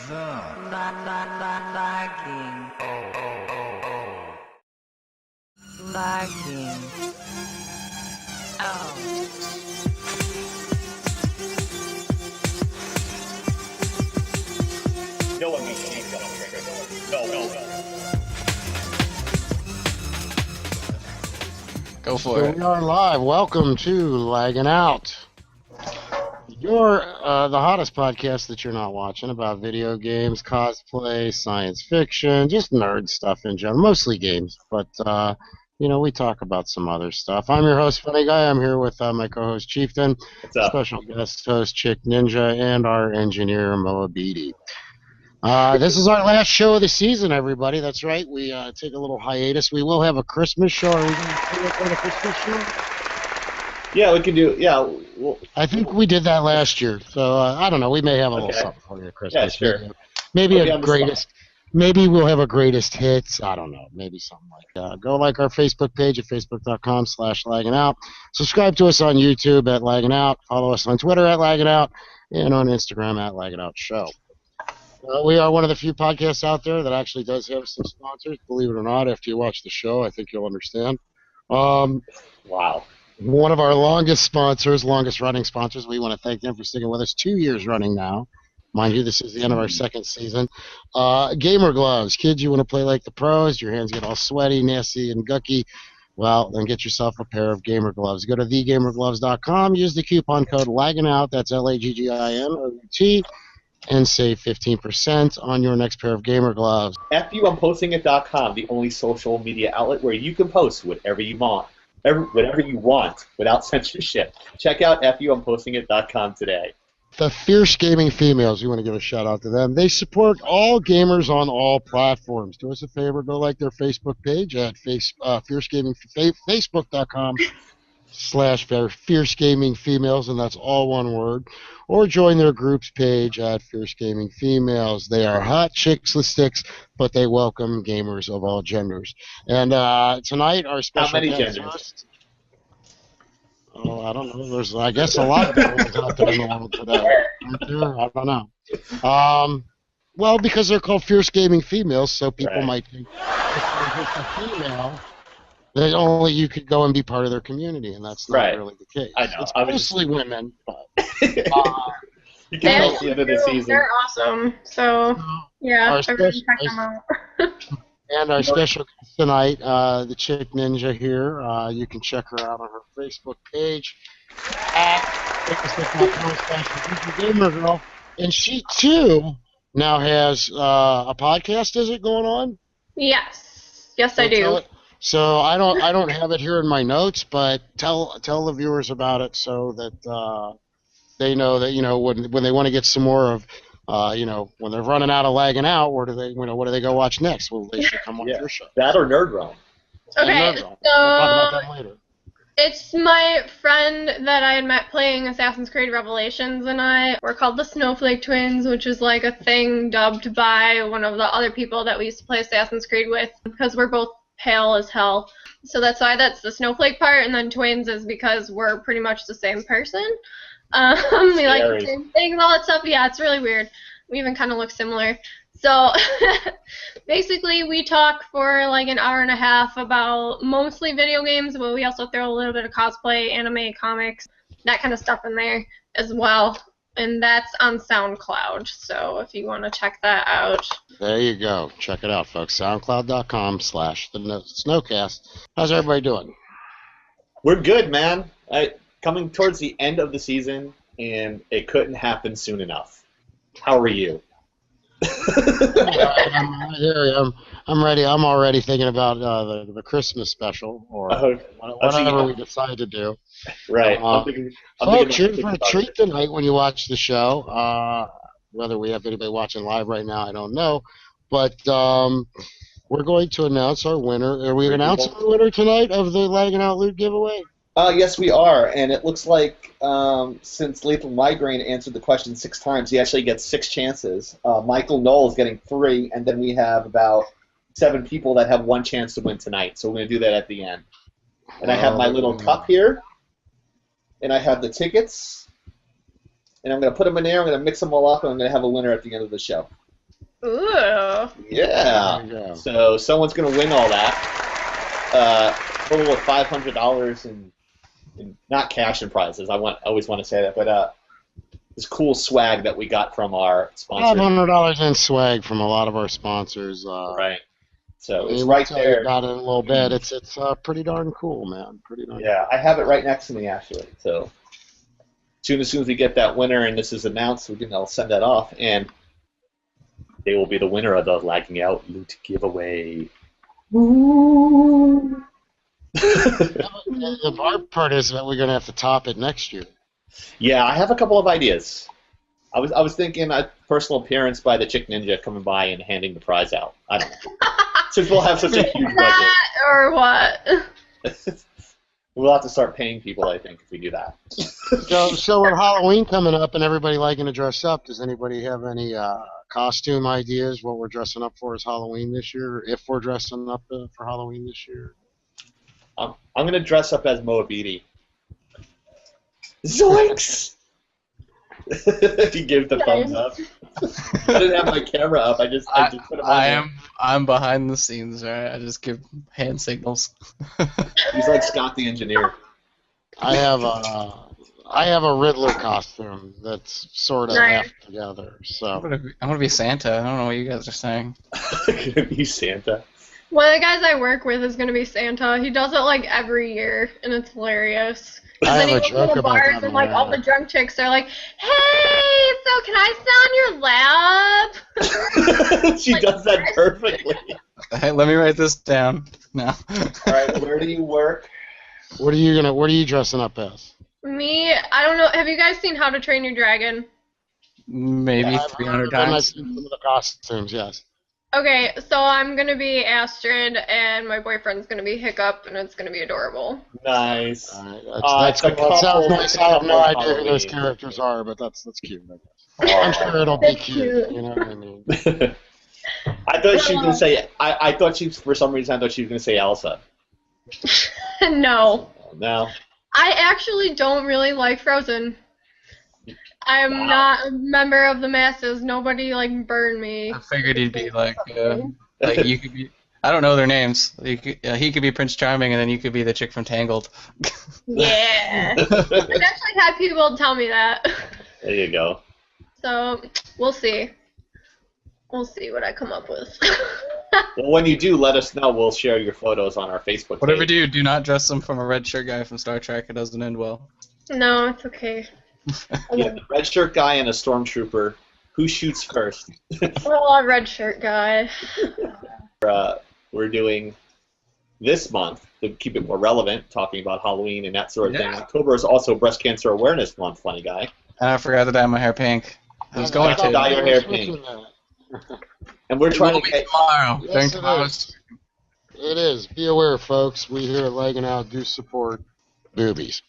Lagging. Lagging. Out. No one needs to gun trigger. No. Go for Here it. we are live. Welcome to Laggin' Out. You're the hottest podcast that you're not watching about video games, cosplay, science fiction, just nerd stuff in general. Mostly games, but we talk about some other stuff. I'm your host, Funny Guy. I'm here with my co-host Chieftain, What's up? special guest host Chick Ninja, and our engineer Moabidi. This is our last show of the season, everybody. That's right. We take a little hiatus. We will have a Christmas show. Are we going to record a Christmas show? Yeah, we can do. Yeah, I think we did that last year. So I don't know. We may have a little Okay. something for you at Christmas. Yeah, sure. Maybe Put me a on the greatest. Maybe we'll have a greatest hits. I don't know. Maybe something like that. Go like our Facebook page at facebook.com/LagginOut. Subscribe to us on YouTube at LagginOut. Follow us on Twitter at LagginOut and on Instagram at LagginOutShow. We are one of the few podcasts out there that actually does have some sponsors. Believe it or not, after you watch the show, I think you'll understand. wow. One of our longest running sponsors, we want to thank them for sticking with us 2 years running now. Mind you, this is the end of our second season. Gamer gloves. Kids, you want to play like the pros, your hands get all sweaty, nasty, and gucky. Well, then get yourself a pair of gamer gloves. Go to thegamergloves.com, use the coupon code LAGGINOUT, that's LAGGINOUT, and save 15% on your next pair of gamer gloves. FUOnPostingIt.com, the only social media outlet where you can post whatever you want. Whatever you want without censorship. Check out FUOnPostingIt.com today. The Fierce Gaming Females, we want to give a shout out to them. They support all gamers on all platforms. Do us a favor, go like their Facebook page at Fierce Gaming, Facebook.com/Fierce Gaming Females, and that's all one word. Or join their groups page at Fierce Gaming Females. They are hot chicks with sticks, but they welcome gamers of all genders. And tonight, our special How many guest genders? host. Oh, I don't know. There's, I guess, a lot of genders out there in the world today. Aren't there? I don't know. Well, because they're called Fierce Gaming Females, so people Right. might think if they're just a female, that only you could go and be part of their community, and that's not Right. really the case. I know. It's I was mostly women, but You can tell at the end of the season. They're awesome. So, yeah, Our everyone special- check them out. and our special guest tonight, the Chick Ninja here. You can check her out on her Facebook page at Facebook.com/GamerGirl, and she too now has a podcast. Is it going on? Yes, I Tell do. it- So I don't have it here in my notes, but tell the viewers about it so that they know that when they want to get some more of when they're running out of Lagging Out, where do they what do they go watch next? Well, they should come on Yeah. your show. That or Nerd Realm. And Okay, Nerd Realm. We'll talk about so that later. it's my friend that I had met playing Assassin's Creed Revelations, and we're called the Snowflake Twins, which is like a thing dubbed by one of the other people that we used to play Assassin's Creed with, because we're both pale as hell. So that's why that's the snowflake part, and then twins is because we're pretty much the same person. We like the same things, all that stuff. Yeah, it's really weird. We even kind of look similar. So basically we talk for like an hour and a half about mostly video games, but we also throw a little bit of cosplay, anime, comics, that kind of stuff in there as well. And that's on SoundCloud, so if you want to check that out. There you go. Check it out, folks. SoundCloud.com/the Snowcast. How's everybody doing? We're good, man. Coming towards the end of the season, and it couldn't happen soon enough. How are you? I'm ready. I'm already thinking about the Christmas special or whatever we decide to do. Right. Folks, you're in for a treat tonight when you watch the show. Whether we have anybody watching live right now, I don't know. But we're going to announce our winner. Are we announcing the winner tonight of the Laggin' Out Loot giveaway? Yes, we are, and it looks like since Lethal Migraine answered the question 6 times, he actually gets 6 chances. Michael Knoll is getting 3, and then we have about 7 people that have 1 chance to win tonight, so we're going to do that at the end. And I have my little cup here, and I have the tickets, and I'm going to put them in there, I'm going to mix them all up, and I'm going to have a winner at the end of the show. Ooh. Yeah. There you go. So someone's gonna win all that. Total of $500 in not cash and prizes. I always want to say that, but this cool swag that we got from our sponsors. $500 in swag from a lot of our sponsors. Right. So it's we'll right tell you there. about it in a little bit. It's pretty darn cool, man. Pretty darn. Yeah, I have it right next to me actually. So as soon as we get that winner and this is announced, I'll send that off, and they will be the winner of the LagginOut loot giveaway. Ooh. The hard part is that we're gonna have to top it next year. Yeah, I have a couple of ideas. I was thinking a personal appearance by the Chick Ninja coming by and handing the prize out. I don't know. Since we'll have such a huge budget. Or what? We'll have to start paying people, I think, if we do that. So with Halloween coming up and everybody liking to dress up, does anybody have any costume ideas? What we're dressing up for is Halloween this year, if we're dressing up for Halloween this year? I'm going to dress up as Moabiti. Zoinks! He gave the thumbs up. I didn't have my camera up. I just put it on. I'm behind the scenes, right? I just give hand signals. He's like Scott the engineer. I have a Riddler costume that's sort of half together. So I'm gonna be Santa. I don't know what you guys are saying. Gonna be Santa. One of the guys I work with is going to be Santa. He does it like every year, and it's hilarious. I Then have he a goes to joke the about bars that. and like all the drunk chicks are like, "Hey, so can I sit on your lap?" She does that perfectly. Hey, let me write this down. No. All right, where do you work? What are you dressing up as? Me, I don't know. Have you guys seen How to Train Your Dragon? Maybe I've 300 done times. some of the costumes, yes. Okay, so I'm gonna be Astrid, and my boyfriend's gonna be Hiccup, and it's gonna be adorable. Nice. That's cool. That sounds nice. I have no idea who those characters are, but that's cute, I guess. I'm sure it'll be cute. You know what I mean? I thought she was gonna say. I thought for some reason I thought she was gonna say Elsa. No. No. I actually don't really like Frozen. I'm not a member of the masses. Nobody like burn me. I figured he'd be like you could be. I don't know their names. He could be Prince Charming, and then you could be the chick from Tangled. Yeah. I've actually had people tell me that. There you go. So we'll see. We'll see what I come up with. Well, when you do, let us know. We'll share your photos on our Facebook Whatever page. you do not dress him from a red shirt guy from Star Trek. It doesn't end well. No, it's okay. Yeah, the red shirt guy and a stormtrooper. Who shoots first? Oh, a red shirt guy. We're doing this month to keep it more relevant, talking about Halloween and that sort of thing. October is also Breast Cancer Awareness Month, funny guy. And I forgot to dye my hair pink. I was going to. Dye your hair pink. And we're trying to get tomorrow. Yes, Thanks, it tomorrow's. It is. Be aware, folks. We here at LagginOut do support boobies.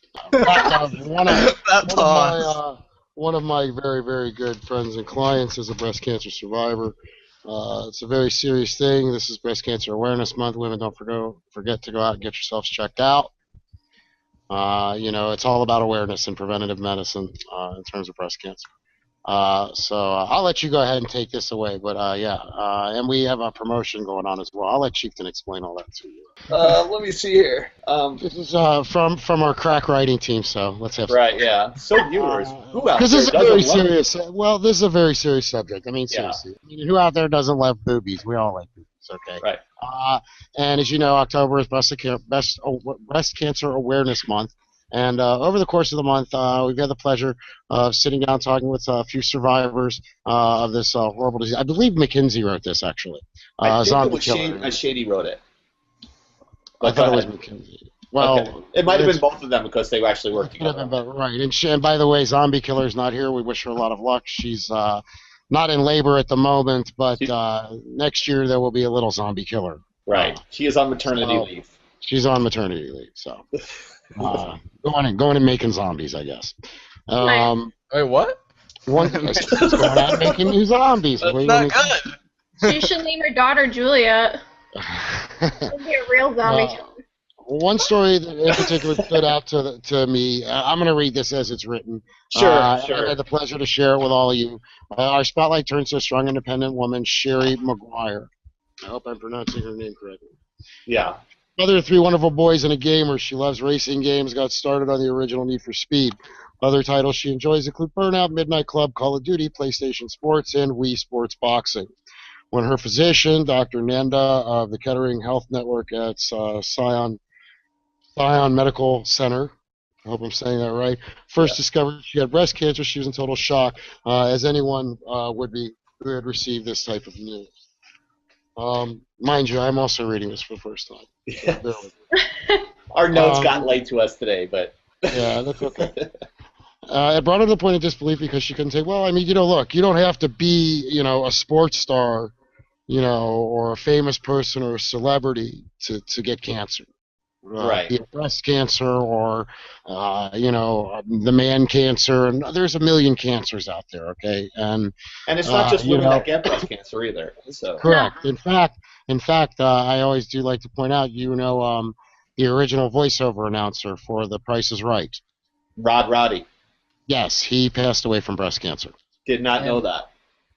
One of my very, very good friends and clients is a breast cancer survivor. It's a very serious thing. This is Breast Cancer Awareness Month. Women, don't forget to go out and get yourselves checked out. It's all about awareness and preventative medicine in terms of breast cancer. So I'll let you go ahead and take this away. But and we have a promotion going on as well. I'll let Chieftain explain all that to you. let me see here. This is from our crack writing team. So let's have Right, yeah. So viewers, who out because there this is a doesn't very love serious. Well, this is a very serious subject. I mean, seriously. I mean, who out there doesn't love boobies? We all like boobies. Okay. Right. And as you know, October is Breast Cancer Awareness Month. And over the course of the month, we've had the pleasure of sitting down talking with a few survivors of this horrible disease. I believe McKinsey wrote this, actually. I think Zombie it was killer. Shady wrote it. I thought it was McKinsey. Well, okay. It might have been both of them because they were actually working together. Right. And by the way, Zombie Killer's not here. We wish her a lot of luck. She's not in labor at the moment, but next year there will be a little Zombie Killer. Right. She is on maternity leave. She's on maternity leave, so going and making zombies, I guess. Wait, what? She's going out and making new zombies. That's not good. She should name her daughter Juliet. She'll be a real zombie killer. One story that in particular stood out to me. I'm going to read this as it's written. Sure, I sure. had the pleasure to share it with all of you. Our spotlight turns to a strong, independent woman, Sherry McGuire. I hope I'm pronouncing her name correctly. Yeah. Mother of three wonderful boys and a gamer, she loves racing games, got started on the original Need for Speed. Other titles she enjoys include Burnout, Midnight Club, Call of Duty, PlayStation Sports, and Wii Sports Boxing. When her physician, Dr. Nanda of the Kettering Health Network at Scion Medical Center, I hope I'm saying that right, first discovered she had breast cancer, she was in total shock, as anyone would be who had received this type of news. Mind you, I'm also reading this for the first time. Yeah. Bear with me. Our notes got late to us today, but Yeah, that's okay. It brought her to the point of disbelief because she couldn't say, well, I mean, look, you don't have to be, a sports star, or a famous person or a celebrity to get cancer. Right. Be it breast cancer or, the man cancer, and there's a million cancers out there, okay? And it's not just women that get breast cancer either. So. correct. In fact, I always do like to point out, the original voiceover announcer for The Price is Right. Roddy. Yes, he passed away from breast cancer. Did not know that.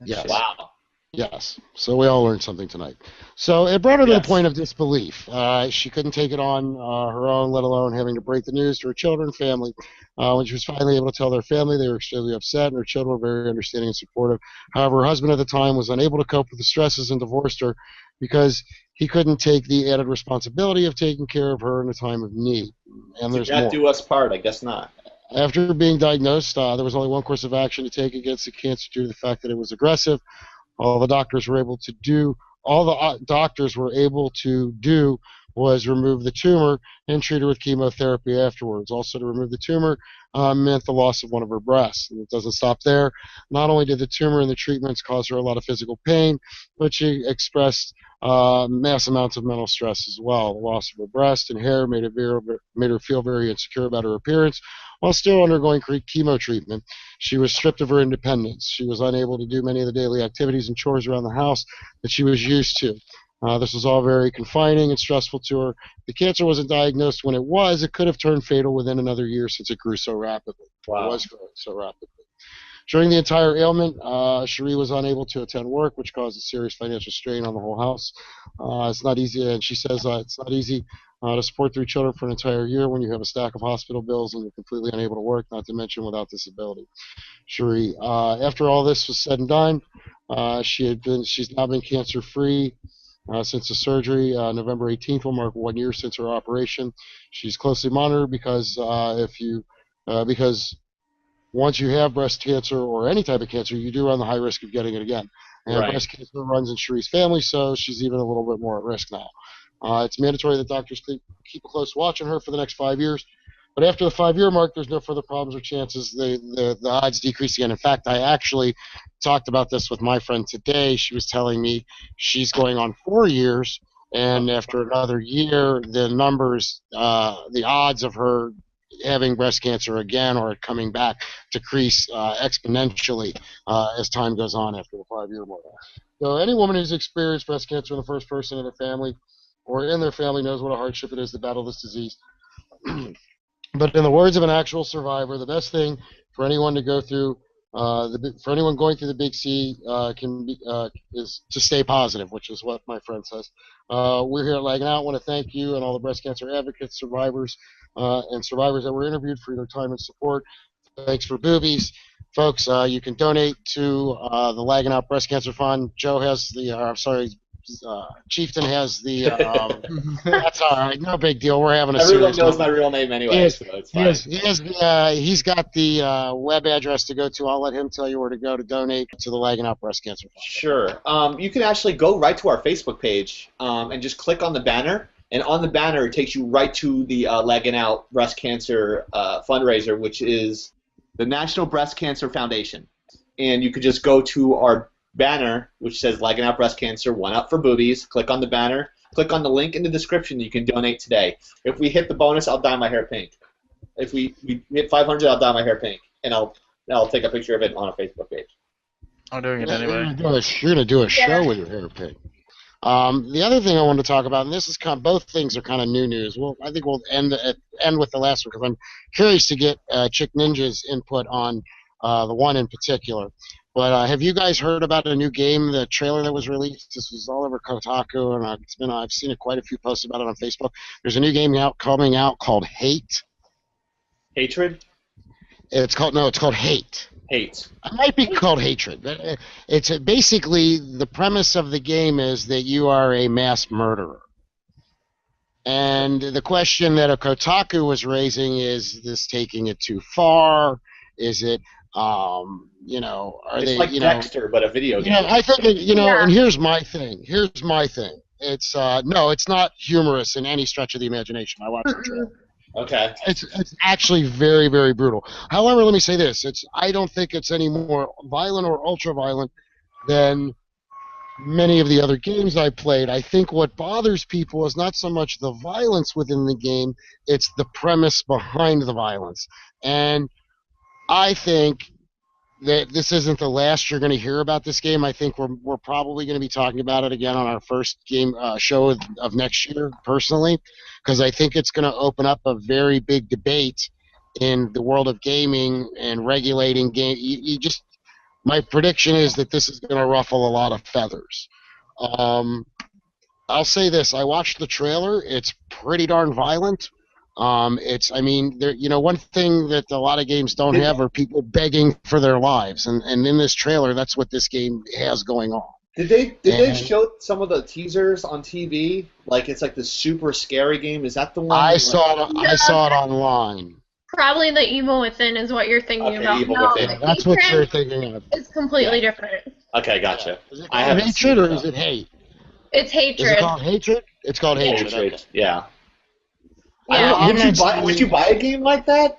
Yes. Wow. Yes. So we all learned something tonight. So it brought her to the point of disbelief. She couldn't take it on her own, let alone having to break the news to her children and family. When she was finally able to tell their family, they were extremely upset, and her children were very understanding and supportive. However, her husband at the time was unable to cope with the stresses and divorced her because he couldn't take the added responsibility of taking care of her in a time of need. And there's more. Did that do us part? I guess not. After being diagnosed, there was only one course of action to take against the cancer due to the fact that it was aggressive. All the doctors were able to do was remove the tumor and treat her with chemotherapy afterwards. Also, to remove the tumor meant the loss of one of her breasts. And it doesn't stop there. Not only did the tumor and the treatments cause her a lot of physical pain, but she expressed mass amounts of mental stress as well. The loss of her breast and hair made her feel very insecure about her appearance. While still undergoing chemo treatment, she was stripped of her independence. She was unable to do many of the daily activities and chores around the house that she was used to. This was all very confining and stressful to her. The cancer wasn't diagnosed when it could have turned fatal within another year since it grew so rapidly. Wow. It was growing so rapidly. During the entire ailment, Cherie was unable to attend work, which caused a serious financial strain on the whole house. It's not easy, and she says it's not easy to support three children for an entire year when you have a stack of hospital bills and you're completely unable to work, not to mention without disability. Cherie, after all this was said and done, she's now been cancer-free since the surgery. November 18th will mark 1 year since her operation. She's closely monitored because once you have breast cancer or any type of cancer, you do run the high risk of getting it again. And breast cancer runs in Cherie's family, so she's even a little bit more at risk now. It's mandatory that doctors keep a close watch on her for the next 5 years. But after the 5-year mark, there's no further problems or chances. The odds decrease again. In fact, I actually talked about this with my friend today. She was telling me she's going on 4 years, and after another year, the numbers, the odds of her having breast cancer again or coming back decrease exponentially as time goes on after the 5-year mark. So any woman who's experienced breast cancer in the first person in their family or in their family knows what a hardship it is to battle this disease. But in the words of an actual survivor, the best thing for anyone to go through, for anyone going through the Big C, is to stay positive, which is what my friend says. We're here at LagginOut. I want to thank you and all the breast cancer advocates, survivors, and survivors that were interviewed for their time and support. Thanks for boobies. Folks, you can donate to the LagginOut Breast Cancer Fund. Joe has Chieftain has the. That's all right. No big deal. We're having a Everyone serious knows my real name anyway, so it's fine. He's got the web address to go to. I'll let him tell you where to go to donate to the LagginOut Breast Cancer Fund. Sure. You can actually go right to our Facebook page and just click on the banner. And on the banner, it takes you right to the LagginOut Breast Cancer fundraiser, which is the National Breast Cancer Foundation. And you could just go to our banner, which says LagginOut Breast Cancer, 1 Up for Boobies. Click on the banner. Click on the link in the description. You can donate today. If we hit the bonus, I'll dye my hair pink. If we hit 500, I'll dye my hair pink, and I'll take a picture of it on our Facebook page. I'm doing it anyway. You're gonna do a show with your hair pink. The other thing I wanted to talk about, and this is both things are kind of new news. Well, I think we'll end with the last one because I'm curious to get Chick Ninja's input on the one in particular. But have you guys heard about a new game, the trailer that was released? This was all over Kotaku, and I've seen quite a few posts about it on Facebook. There's a new game coming out called Hate. Hatred? It's called Hate. Hate. It might be called Hatred. It's basically the premise of the game is that you are a mass murderer. And the question that a Kotaku was raising is this taking it too far? Is it, are it's they, like Dexter, but a video game. I think, and here's my thing. It's, no, it's not humorous in any stretch of the imagination. I watched the trailer. Okay. It's actually very, very brutal. However, let me say this. I don't think it's any more violent or ultra-violent than many of the other games I played. I think what bothers people is not so much the violence within the game, it's the premise behind the violence. And I think that this isn't the last you're going to hear about this game. I think we're probably going to be talking about it again on our first game show of next year, personally, because I think it's going to open up a very big debate in the world of gaming and regulating game. My prediction is that this is going to ruffle a lot of feathers. I'll say this: I watched the trailer. It's pretty darn violent. One thing that a lot of games don't have are people begging for their lives, and in this trailer, that's what this game has going on. Did they show some of the teasers on TV? Like it's like this super scary game. Is that the one? I saw it online. Probably the Evil Within is what you're thinking about. Evil Within. Yeah, that's what you're thinking of. It's completely different. Okay, gotcha. Is it called Hatred or is it Hate? It's Hatred. Is it called Hatred? It's called Hatred. Hatred. Yeah. Yeah. Would you buy a game like that?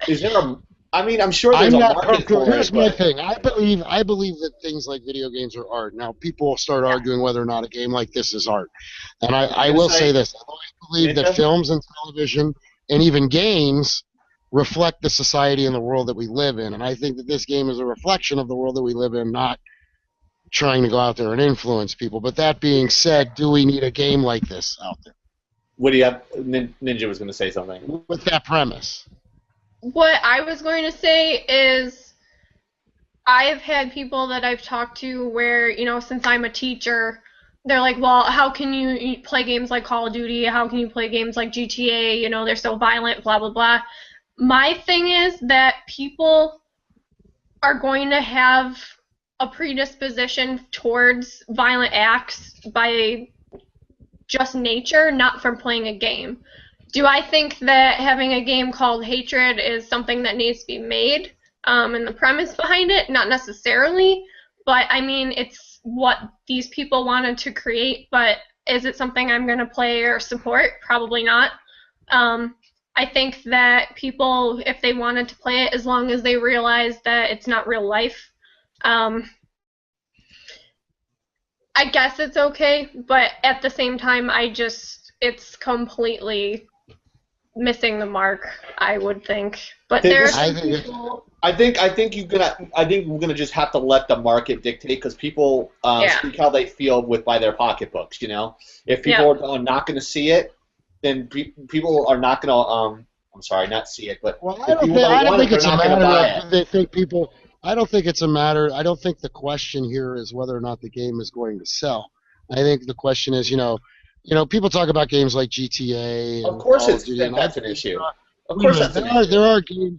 Is there a? I mean, I'm sure there's a market for it. Here's my thing. I believe that things like video games are art. Now, people will start arguing whether or not a game like this is art. And I will say this. I always believe that films and television and even games reflect the society and the world that we live in. And I think that this game is a reflection of the world that we live in, not trying to go out there and influence people. But that being said, do we need a game like this out there? What do you have? Ninja was going to say something. With that premise. What I was going to say is I've had people that I've talked to where, since I'm a teacher, they're like, well, how can you play games like Call of Duty? How can you play games like GTA? They're so violent, blah, blah, blah. My thing is that people are going to have a predisposition towards violent acts by just nature, not from playing a game. Do I think that having a game called Hatred is something that needs to be made, and the premise behind it? Not necessarily, but I mean, it's what these people wanted to create, but is it something I'm going to play or support? Probably not. I think that people, if they wanted to play it, as long as they realize that it's not real life, I guess it's okay, but at the same time, it's completely missing the mark, I would think. But there are some people. I think we're gonna just have to let the market dictate because people speak how they feel by their pocketbooks. If people are not gonna see it, then people are not gonna not see it, but I don't think it's a matter of they think people. I don't think it's a matter. I don't think the question here is whether or not the game is going to sell. I think the question is, people talk about games like GTA. Of course, that's an issue. Of course, that's an issue.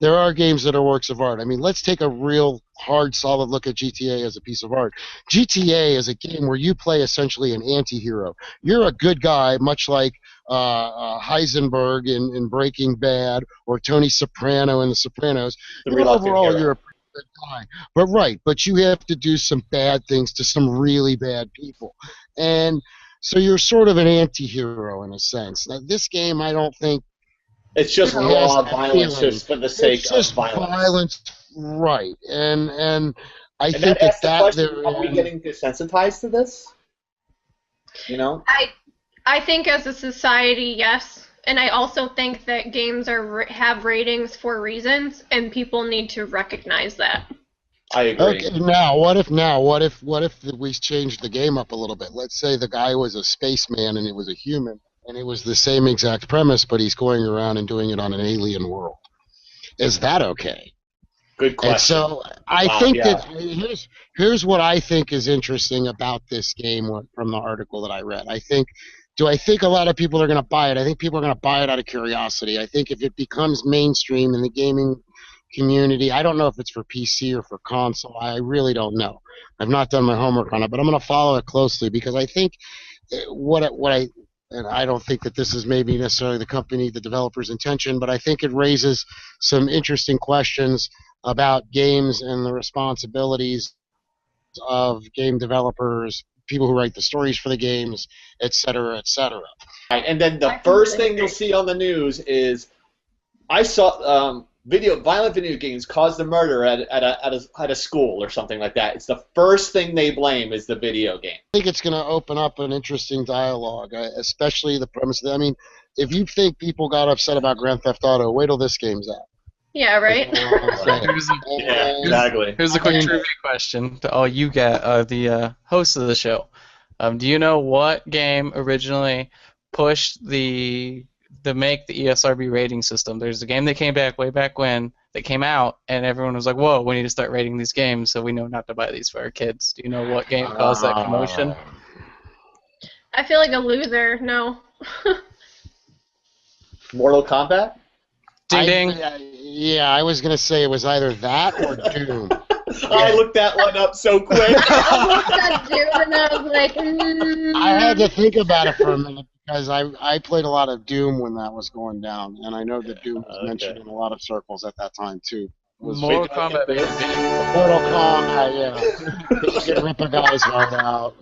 There are games that are works of art. I mean, let's take a real hard, solid look at GTA as a piece of art. GTA is a game where you play essentially an anti-hero. You're a good guy, much like Heisenberg in Breaking Bad or Tony Soprano in The Sopranos. Overall, you're a pretty good guy. But you have to do some bad things to some really bad people. And so you're sort of an anti-hero in a sense. Now, this game, I don't think it's just raw violence just for the sake of violence. Right. And I think are we getting desensitized to this? I think as a society, yes. And I also think that games have ratings for reasons, and people need to recognize that. I agree. Okay, what if we changed the game up a little bit? Let's say the guy was a spaceman and it was a human, and it was the same exact premise, but he's going around and doing it on an alien world. Is that okay? Good question. And so I think yeah. that here's what I think is interesting about this game from the article that I read. Do I think a lot of people are going to buy it? I think people are going to buy it out of curiosity. I think if it becomes mainstream in the gaming community, I don't know if it's for PC or for console. I really don't know. I've not done my homework on it, but I'm going to follow it closely because I think and I don't think that this is maybe necessarily the developer's intention, but I think it raises some interesting questions about games and the responsibilities of game developers, people who write the stories for the games, et cetera, et cetera. Right, and then the first thing you'll see on the news is I saw violent video games caused a murder at a school or something like that. It's the first thing they blame is the video game. I think it's going to open up an interesting dialogue, especially the premise. I mean, if you think people got upset about Grand Theft Auto, wait till this game's out. Yeah, right. Exactly. Here's a quick trivia question to all you the hosts of the show. Do you know what game originally pushed to make the ESRB rating system? There's a game that came back way back when that came out, and everyone was like, "Whoa, we need to start rating these games so we know not to buy these for our kids." Do you know what game caused that commotion? I feel like a loser. No. Mortal Kombat? Ding ding. I was going to say it was either that or Doom. I looked that one up so quick. I looked at Doom and I was like, I had to think about it for a minute because I played a lot of Doom when that was going down, and I know that Doom was mentioned in a lot of circles at that time too. Mortal Kombat. Mortal Kombat, yeah. You can rip a guy's heart out.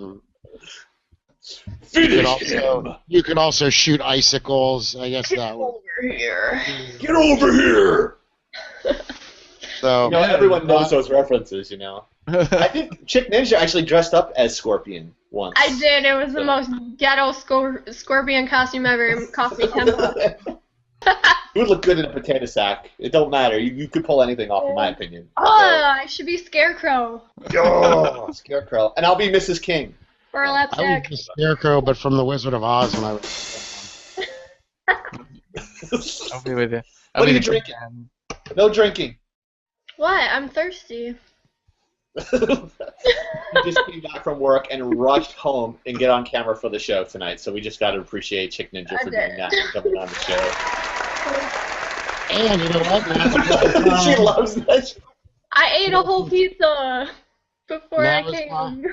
You could also shoot icicles. I guess that would. Get over here! So everyone knows those references, you know. I think Chick Ninja actually dressed up as Scorpion once. I did. It was the most ghetto Scorpion costume ever. It cost me $10. You would look good in a potato sack. It don't matter. You could pull anything off, in my opinion. Oh, I should be Scarecrow. Yo, Scarecrow. And I'll be Mrs. King. Or I would be Scarecrow, but from the Wizard of Oz when I was. I'll be with you. What are you drinking? No drinking. What? I'm thirsty. You just came back from work and rushed home and get on camera for the show tonight, so we just got to appreciate Chick Ninja for doing that and coming on the show. And you know what? She loves that. I ate a whole pizza before I came.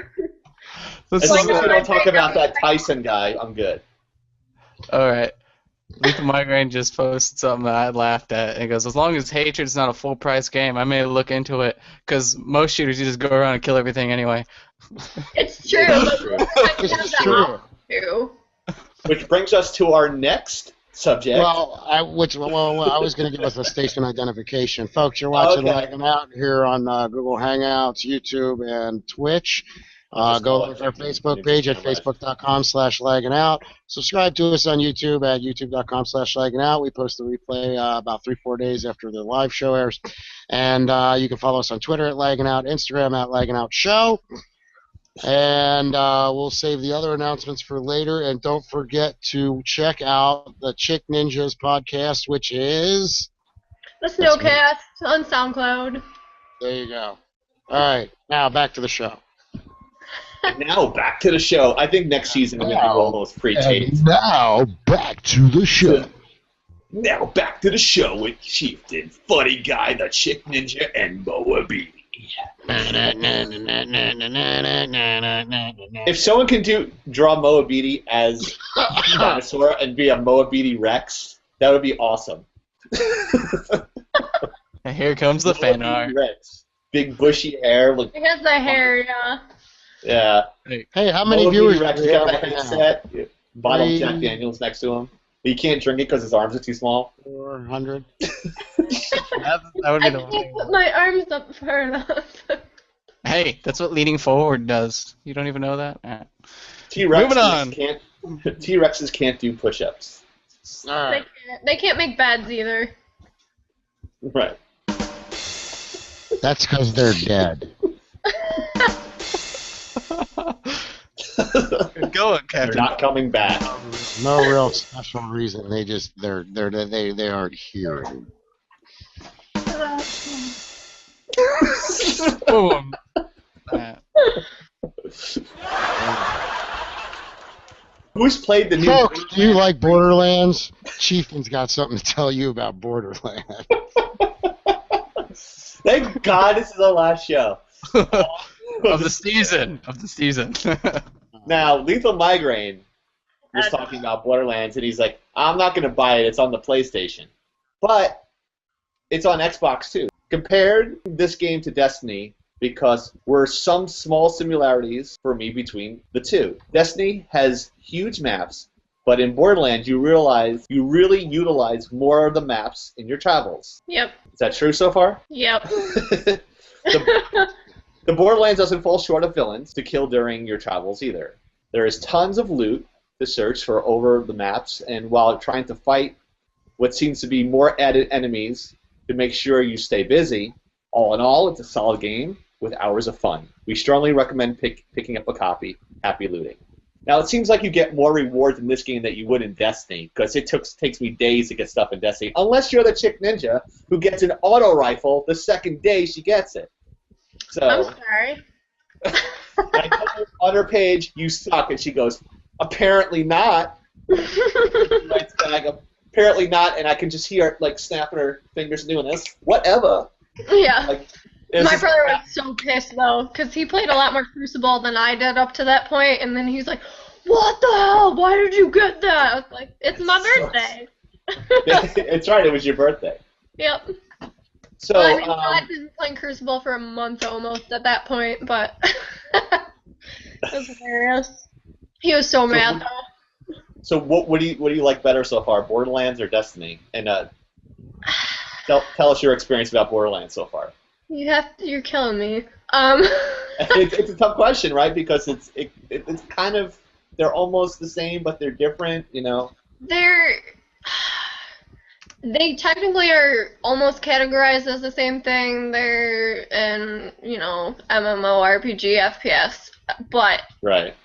As long as we don't talk about that Tyson guy, I'm good. All right. Lethal Migraine just posted something that I laughed at. It goes, as long as Hatred's not a full-price game, I may look into it, because most shooters, you just go around and kill everything anyway. It's true. It's true. Which brings us to our next subject. Well, I was going to give us a station identification. Folks, you're watching LagginOut here on Google Hangouts, YouTube, and Twitch. Go to our Facebook page at facebook.com/LagginOut. Subscribe to us on YouTube at youtube.com/LagginOut. We post the replay about 3-4 days after the live show airs. And you can follow us on Twitter at LagginOut, Instagram at LagginOutShow. And we'll save the other announcements for later. And don't forget to check out the Chick Ninjas podcast, which is... The Snowcast on SoundCloud. There you go. All right, now back to the show. And now back to the show. I think next season we're going to do all those pre-tapes. Now back to the show. Now back to the show with Chieftain, Funny Guy, the Chick Ninja, and Moabiti. If someone can draw Moabiti as a dinosaur and be a Moabiti Rex, that would be awesome. And here comes the fan art. Rex. Big bushy hair. He has the hair, yeah. Yeah. Hey, how many viewers Rex do we have got a right now? headset, bottle of Jack Daniels next to him. He can't drink it because his arms are too small. 400. That would be I the can't put my arms up far enough. Hey, that's what leaning forward does. You don't even know that? T-Rexes can't do push-ups. All right. They can't make beds either. Right. That's because they're dead. Good going, They're Captain. not coming back. No real special reason. They aren't here. Boom. Who's played the new? Folks, do you like Borderlands? Chieftain's got something to tell you about Borderlands. Thank God this is the last show. Of the season. Now, Lethal Migraine was talking about Borderlands, and he's like, I'm not going to buy it. It's on the PlayStation. But it's on Xbox, too. Compared this game to Destiny, because there are some small similarities for me between the two. Destiny has huge maps, but in Borderlands, you realize you really utilize more of the maps in your travels. Yep. Is that true so far? Yep. The Borderlands doesn't fall short of villains to kill during your travels either. There is tons of loot to search for over the maps, and while trying to fight what seems to be more added enemies to make sure you stay busy, all in all, it's a solid game with hours of fun. We strongly recommend picking up a copy. Happy looting. Now, it seems like you get more rewards in this game than you would in Destiny, because it takes me days to get stuff in Destiny, unless you're the chick ninja who gets an auto rifle the second day she gets it. So, I'm sorry. I told her on her page, you suck, and she goes, apparently not. Writes back, apparently not, and I can just hear her, like, snapping her fingers and doing this. Whatever. Yeah. Like, My brother was so pissed, though, because he played a lot more Crucible than I did up to that point, and then he's like, what the hell? Why did you get that? I was like, it's my birthday. It's right, it was your birthday. Yep. So, well, I mean, I'd been playing Crucible for a month almost at that point, but it was hilarious. He was so mad, though. So what do you like better so far, Borderlands or Destiny? And tell us your experience about Borderlands so far. You're killing me. It's a tough question, right? Because it's kind of, they're almost the same, but they're different, you know. They technically are almost categorized as the same thing. They're in, MMORPG, FPS, but right.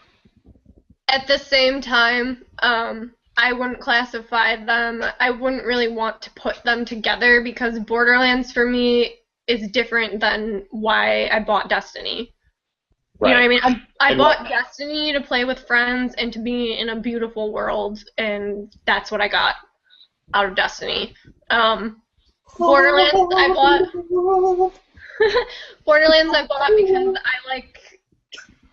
At the same time, I wouldn't classify them. I wouldn't really want to put them together because Borderlands for me is different than why I bought Destiny. Right. You know what I mean? I bought Destiny to play with friends and to be in a beautiful world, and that's what I got out of Destiny. Borderlands I bought Borderlands I bought because I like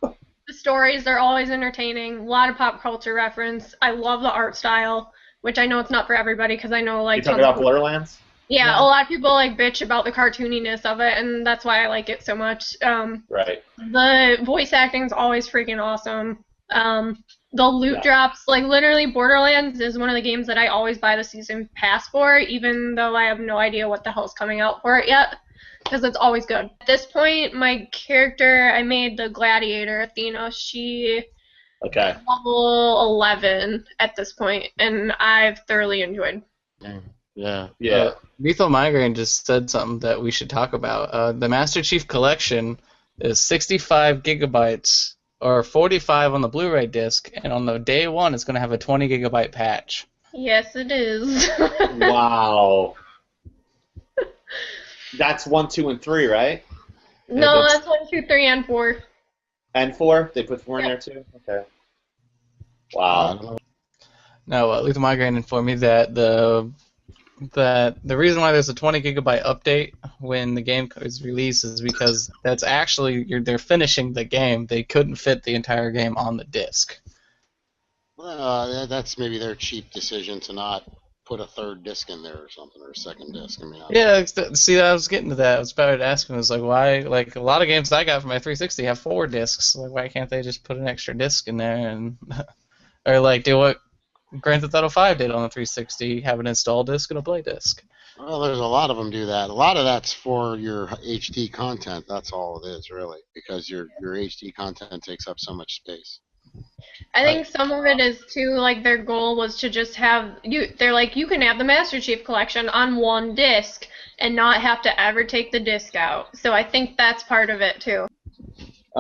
the stories. They're always entertaining. A lot of pop culture reference. I love the art style, which I know it's not for everybody because I know like. You talking about Borderlands? Yeah, a lot of people like bitch about the cartooniness of it, and that's why I like it so much. Right. The voice acting's always freaking awesome. The loot drops, like literally Borderlands is one of the games that I always buy the season pass for, even though I have no idea what the hell's coming out for it yet, because it's always good. At this point, my character, I made the gladiator, Athena, she level 11 at this point, and I've thoroughly enjoyed. Yeah. Lethal Migraine just said something that we should talk about. The Master Chief Collection is 65 gigabytes, or 45 on the Blu-ray disc, and on the day one, it's going to have a 20 gigabyte patch. Yes, it is. Wow. That's 1, 2, and 3, right? No, that's 1, 2, 3, and 4. And 4? They put 4 in there too? Okay. Wow. Now, Lethal Migraine informed me that the reason why there's a 20 gigabyte update when the game is released is because that's actually they're finishing the game. They couldn't fit the entire game on the disc. Well, that's maybe their cheap decision to not put a third disc in there or something, or a second disc. I mean, see, I was getting to that. I was about to ask him, was like, why? Like a lot of games I got for my 360 have 4 discs. Like, why can't they just put an extra disc in there and, or like do what Grand Theft Auto 5 did on the 360, have an install disc and a play disc. Well, there's a lot of them do that. A lot of that's for your HD content. That's all it is, really, because your HD content takes up so much space. I think some of it is too, like, their goal was to just have they're like, you can have the Master Chief Collection on one disc and not have to ever take the disc out. So I think that's part of it too.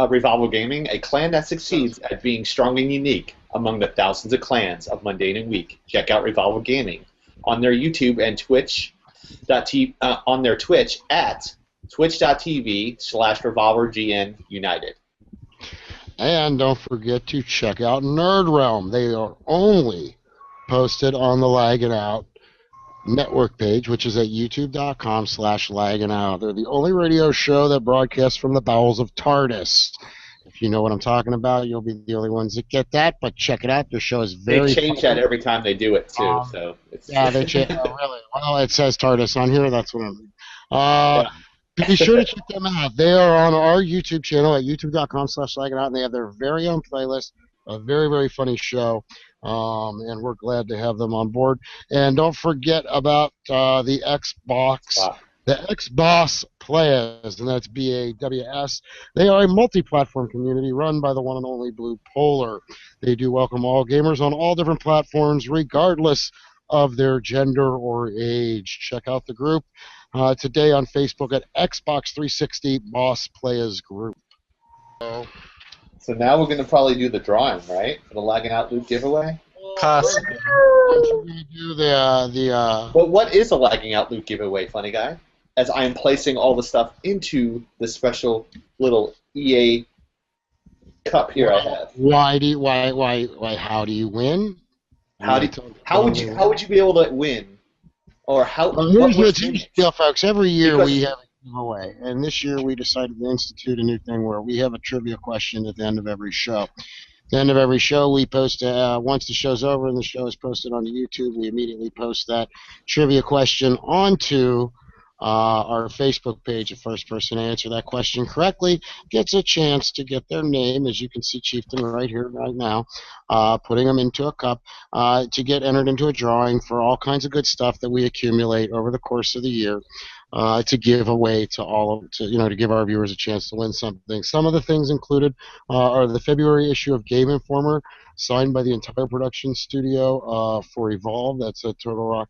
Revolver Gaming, a clan that succeeds at being strong and unique among the thousands of clans of Mundane and Weak. Check out Revolver Gaming on their YouTube and on their Twitch at twitch.tv/RevolverGNUnited. And don't forget to check out Nerd Realm. They are only posted on the LagginOut network page, which is at youtube.com/LagginOut. They're the only radio show that broadcasts from the bowels of TARDIS. If you know what I'm talking about, you'll be the only ones that get that, but check it out. The show is very They change that every time they do it, too. So it's yeah, they change. Oh, really? Well, it says TARDIS on here. That's what I mean. Be sure to check them out. They are on our YouTube channel at youtube.com/LagginOut, and they have their very own playlist. A very, very funny show, and we're glad to have them on board. And don't forget about the Xbox. Wow. The Xbox Players, and that's BAWS. They are a multi-platform community run by the one and only Blue Polar. They do welcome all gamers on all different platforms, regardless of their gender or age. Check out the group today on Facebook at Xbox 360 Boss Players Group. So now we're going to probably do the drawing, right? For the LagginOut loot giveaway? Possibly. But what is a LagginOut loot giveaway, funny guy? As I am placing all the stuff into the special little EA cup here I have. Why? How do you win? How would you be able to win? Or how? Well, here's the deal, folks. Every year we have a giveaway, and this year we decided to institute a new thing where we have a trivia question at the end of every show. At the end of every show, we post, once the show's over and the show is posted on YouTube, we immediately post that trivia question onto our Facebook page. The first person to answer that question correctly gets a chance to get their name, as you can see Chieftain right here, right now, putting them into a cup to get entered into a drawing for all kinds of good stuff that we accumulate over the course of the year. To give away to give our viewers a chance to win something. Some of the things included are the February issue of Game Informer, signed by the entire production studio for Evolve. That's at Turtle Rock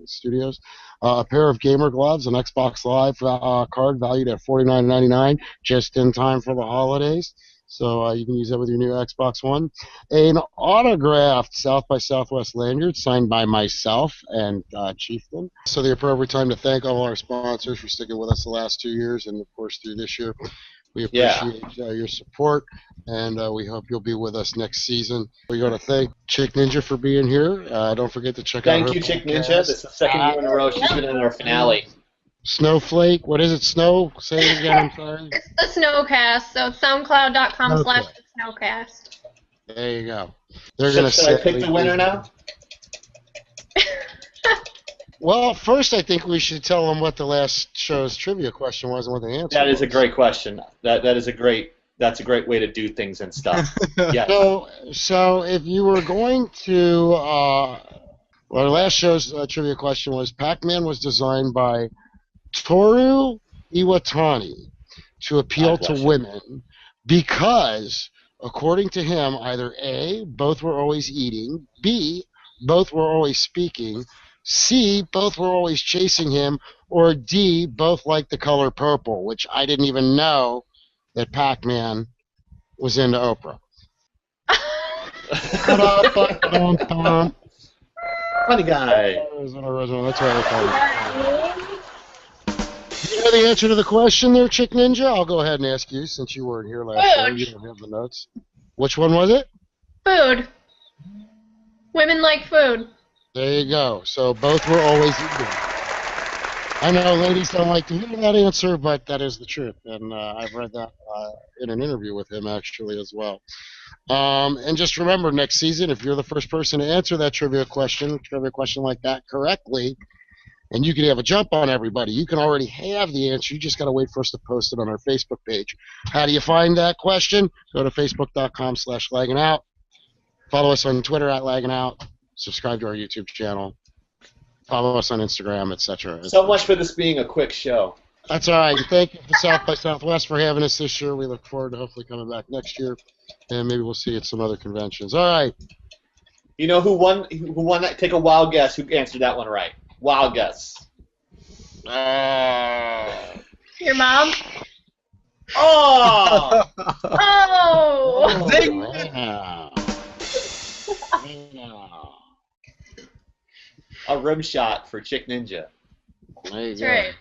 Studios. A pair of gamer gloves, an Xbox Live card valued at $49.99, just in time for the holidays. So you can use that with your new Xbox One. An autographed South by Southwest lanyard signed by myself and Chieftain. So the appropriate time to thank all our sponsors for sticking with us the last 2 years and, of course, through this year. We appreciate your support, and we hope you'll be with us next season. We're going to thank Chick Ninja for being here. Don't forget to check out her Thank you, Chick podcast. Ninja. This is the second year in a row she's been in our finale. Snowflake, what is it? Snow? Say it again, I'm sorry. It's the Snowcast, so it's soundcloud.com/snowcast. There you go. They're going to Should I pick the winner now? Well, first I think we should tell them what the last show's trivia question was and what the answer was. That is a great question. That's a great way to do things and stuff. Yes. So if you were going to, the last show's trivia question was, Pac-Man was designed by Toru Iwatani to appeal to women because, according to him, either A, both were always eating, B, both were always speaking, C, both were always chasing him, or D, both liked the color purple, which I didn't even know that Pac-Man was into Oprah. Funny guy. That's what I call it. You know the answer to the question there, Chick Ninja? I'll go ahead and ask you, since you weren't here last show. You don't have the notes. Which one was it? Food. Women like food. There you go. So both were always eating. I know ladies don't like to hear that answer, but that is the truth. And I've read that in an interview with him, actually, as well. And just remember, next season, if you're the first person to answer that trivia question like that correctly, and you can have a jump on everybody, you can already have the answer. You just got to wait for us to post it on our Facebook page. How do you find that question? Go to facebook.com/LagginOut. Follow us on Twitter at LagginOut. Subscribe to our YouTube channel. Follow us on Instagram, etc. So much for this being a quick show. That's all right. Thank you to South by Southwest for having us this year. We look forward to hopefully coming back next year, and maybe we'll see you at some other conventions. All right. You know who won? Who won that? Take a wild guess. Who answered that one right? Wild guess. Your mom? Oh! Oh! Yeah. A rim shot for Chick Ninja. There you That's go. right.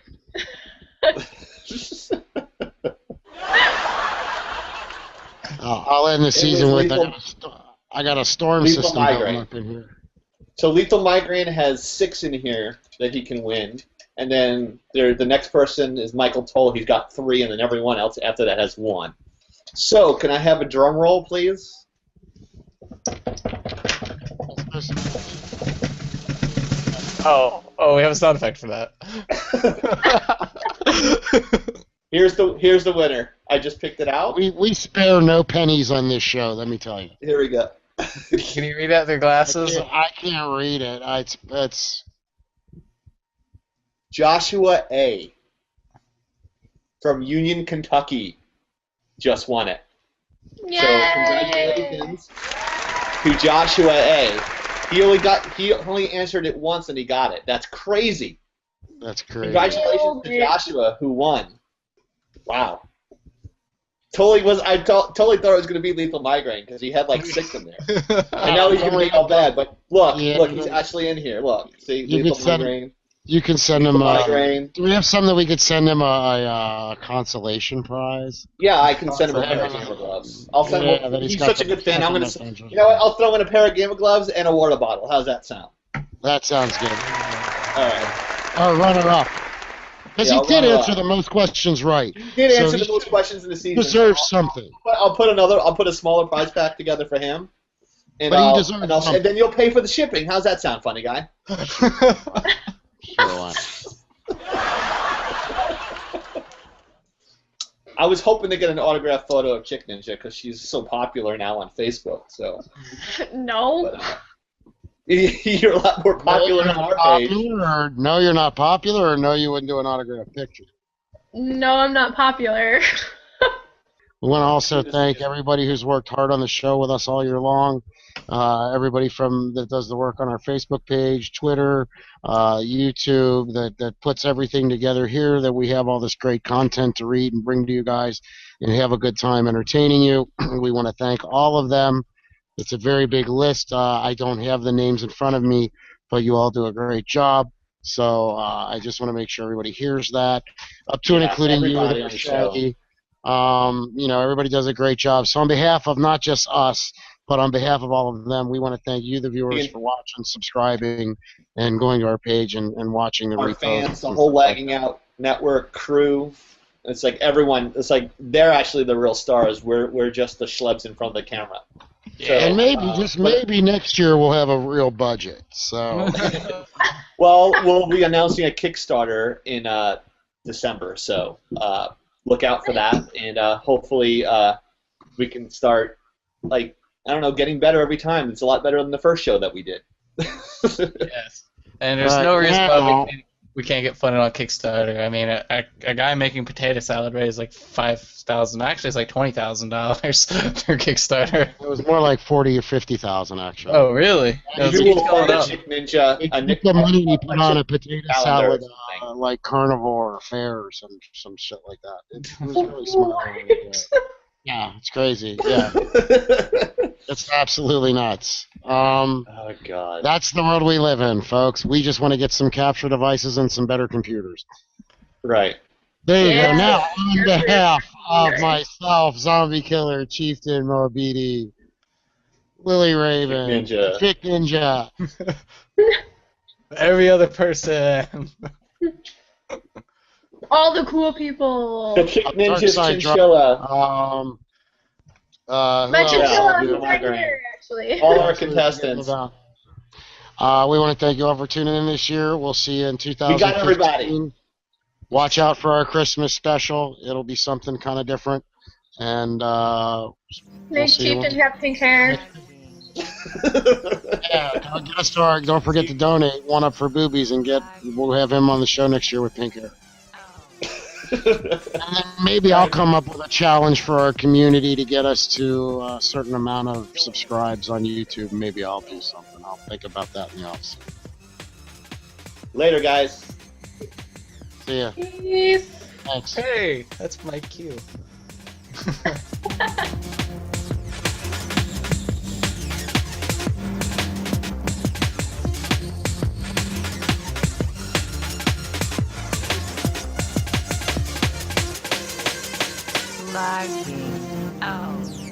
I'll end the season with I got a storm Lethal system going Migraine. up in here. So Lethal Migraine has 6 in here that he can win, and then the next person is Michael Toll. He's got 3, and then everyone else after that has 1. So can I have a drum roll, please? Oh, we have a sound effect for that. Here's the winner. I just picked it out. We spare no pennies on this show, let me tell you. Here we go. Can you read out their glasses? I can't read it. It's Joshua A. from Union, Kentucky just won it. Yay! So congratulations to Joshua A. He only answered it once and he got it. That's crazy. That's crazy. Congratulations to Joshua who won. Wow. I totally thought it was going to be Lethal Migraine because he had like 6 in there. I know he's going to be all bad, but look, he's actually in here. Look, see, Lethal Migraine. You can send him Migraine. Do we have something that we could send him a consolation prize? Yeah, I can send him a pair of Gamer Gloves. I'll send him. He's such a good fan. I'm gonna. You know what? I'll throw in a pair of Gamer Gloves and a water bottle. How's that sound? That sounds good. All right. Our runner-up. Because he did answer the most questions right. He did answer the most questions in the season. Deserves something. I'll put a smaller prize pack together for him. And But he deserves something. and then you'll pay for the shipping. How's that sound, funny guy? Sure. I was hoping to get an autographed photo of Chick Ninja because she's so popular now on Facebook. So. No. But, you're a lot more popular on our page. No, you're not popular, or no, you wouldn't do an autographed picture. No, I'm not popular. We want to also thank everybody who's worked hard on the show with us all year long. Everybody that does the work on our Facebook page, Twitter, YouTube, that puts everything together here, that we have all this great content to read and bring to you guys and have a good time entertaining you. We want to thank all of them. It's a very big list. I don't have the names in front of me, but you all do a great job. So I just want to make sure everybody hears that, up to and including you, Shaggy. Everybody does a great job. So on behalf of not just us, but on behalf of all of them, we want to thank you, the viewers, for watching, subscribing, and going to our page and watching the our reposts. Fans, the whole LagginOut network crew. It's like everyone. It's like they're actually the real stars. We're just the schlubs in front of the camera. So, and maybe next year we'll have a real budget. So. Well, we'll be announcing a Kickstarter in December, so look out for that, and hopefully we can start, getting better every time. It's a lot better than the first show that we did. Yes, and there's no reason why we can't get funded on Kickstarter. I mean, a guy making potato salad raised like $5,000. Actually, it's like $20,000 through Kickstarter. It was more like 40 or 50,000 actually. Oh, really? You will find a Chick Ninja. The money you put on a potato salad, like carnivore fair or some shit like that. It was really smart. Yeah, it's crazy. Yeah, it's absolutely nuts. Oh God. That's the world we live in, folks. We just want to get some capture devices and some better computers. Right. There you go. Now, on behalf of myself, Zombie Killer, Chieftain Moabidi, Lily Raven, Chick Ninja. Every other person. All the cool people. The Chick Ninja's Chinchilla. My chinchilla is right here, actually. All our contestants. We want to thank you all for tuning in this year. We'll see you in 2015. We got everybody. Watch out for our Christmas special. It'll be something kind of different. And Make Chieftain have pink hair. Yeah, don't forget to donate. One up for boobies, and we'll have him on the show next year with pink hair. And then maybe I'll come up with a challenge for our community to get us to a certain amount of subscribes on YouTube. Maybe I'll do something. I'll think about that in the office. Later, guys. See ya. Peace. Thanks. Hey, that's my cue. Lagging out.